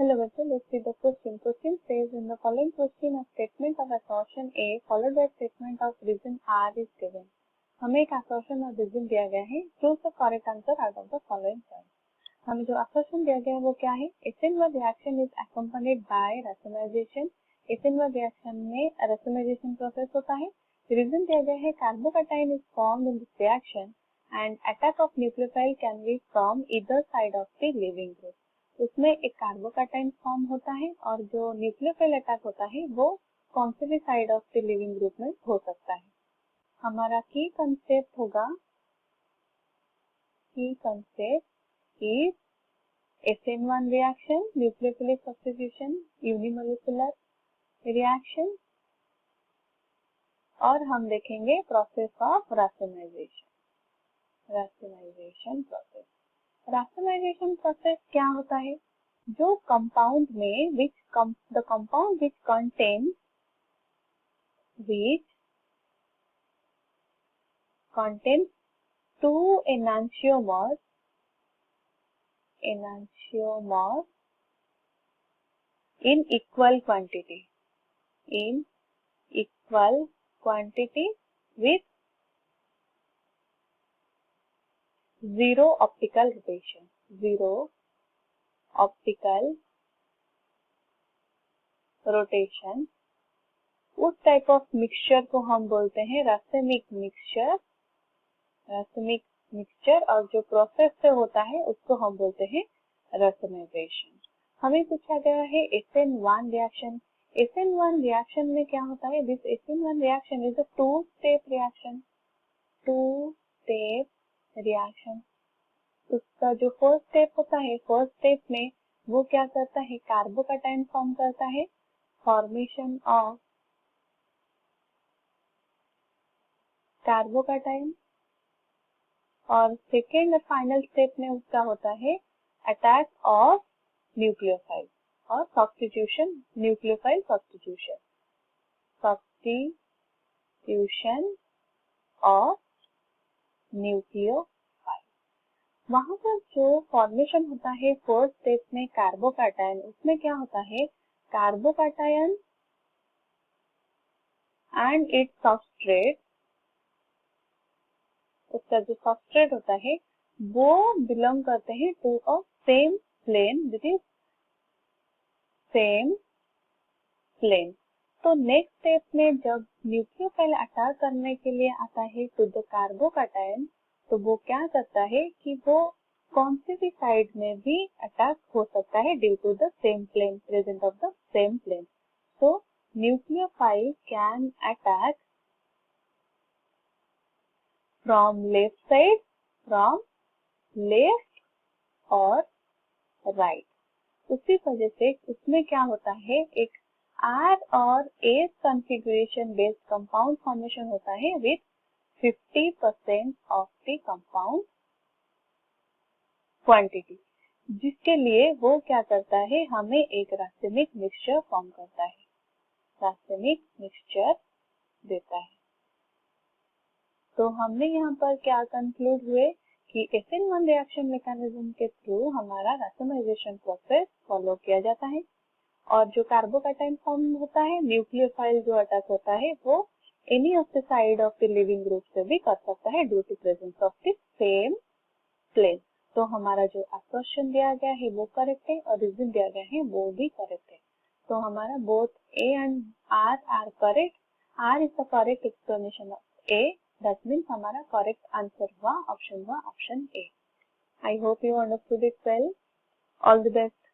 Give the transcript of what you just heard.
Hello, let's see the question. Question says in the following question a statement of assertion A followed by statement of reason R is given. हमें एक assertion और reason दिया गया है. Choose the correct answer out of the following choice. हमें जो assertion दिया गया है वो क्या है? SN1 reaction is accompanied by racemization. SN1 reaction में racemization process होता है. Reason दिया गया है carbocation is formed in this reaction and attack of nucleophile can be from either side of the leaving group. उसमें एक कार्बोकैटायन फॉर्म होता है और जो न्यूक्लियोफाइल अटैक होता है वो कौन से भी side of the living group में हो सकता है. हमारा की कंसेप्ट होगा, की concept is SN1 reaction, nucleophilic substitution, unimolecular reaction और हम देखेंगे प्रोसेस ऑफ रासेमाइजेशन. रासेमाइजेशन प्रोसेस. रासेमाइजेशन प्रोसेस क्या होता है? जो कंपाउंड में the compound which contains two enantiomers in equal quantity with zero optical rotation, उस टाइप ऑफ मिक्सचर को हम बोलते हैं रासेमिक मिक्सचर और जो प्रोसेस से होता है उसको हम बोलते हैं रासेमाइजेशन. हमें पूछा गया है SN1 रिएक्शन. SN1 रिएक्शन में क्या होता है? This SN1 reaction is a two step reaction. उसका जो फर्स्ट स्टेप होता है, फर्स्ट स्टेप में वो क्या करता है? कार्बोकैटायन फॉर्म करता है, फॉर्मेशन ऑफ कार्बोकैटायन. और सेकेंड फाइनल स्टेप में उसका होता है अटैक ऑफ न्यूक्लियोफाइल और substitution, nucleophile substitution of nucleophile. वहां पर जो फॉर्मेशन होता है फर्स्ट स्टेप में कार्बोकैटायन, उसमें क्या होता है? कार्बोकैटायन एंड इट्स सबस्ट्रेट, उसका जो सबस्ट्रेट होता है वो बिलोंग करते हैं to a same plane, that is same plane. तो नेक्स्ट स्टेप में जब न्यूक्लियोफाइल अटैक करने के लिए आता है टू द कार्बोकैटायन, तो वो क्या करता है कि वो कौन से भी साइड में भी अटैक हो सकता है due to the same plane, presence of the same plane. So nucleophile can attack from left और right. उसी वजह से उसमें क्या होता है? एक R और S configuration based compound formation होता है with 50% of the compound quantity, जिसके लिए वो क्या करता है? हमें एक रासेमिक मिक्सचर फॉर्म करता है, रासेमिक मिक्सचर देता है. तो हमने यहाँ पर क्या कंक्लूड हुए कि SN1 रिएक्शन मैकेनिज्म के थ्रू हमारा रासेमाइजेशन प्रोसेस फॉलो किया जाता है और जो कार्बोकैटायन फॉर्म होता है, न्यूक्लियोफाइल जो अटैक होता है वो any of the side of the living group से भी कर सकता है due to presence of the same plane. तो हमारा जो असर्शन दिया गया है वो करेक्ट है और रीजन दिया गया है वो भी करेक्ट है. तो हमारा both A and R R correct. R is the correct explanation of A. That means हमारा correct answer हुआ option A. I hope you understood it well. All the best.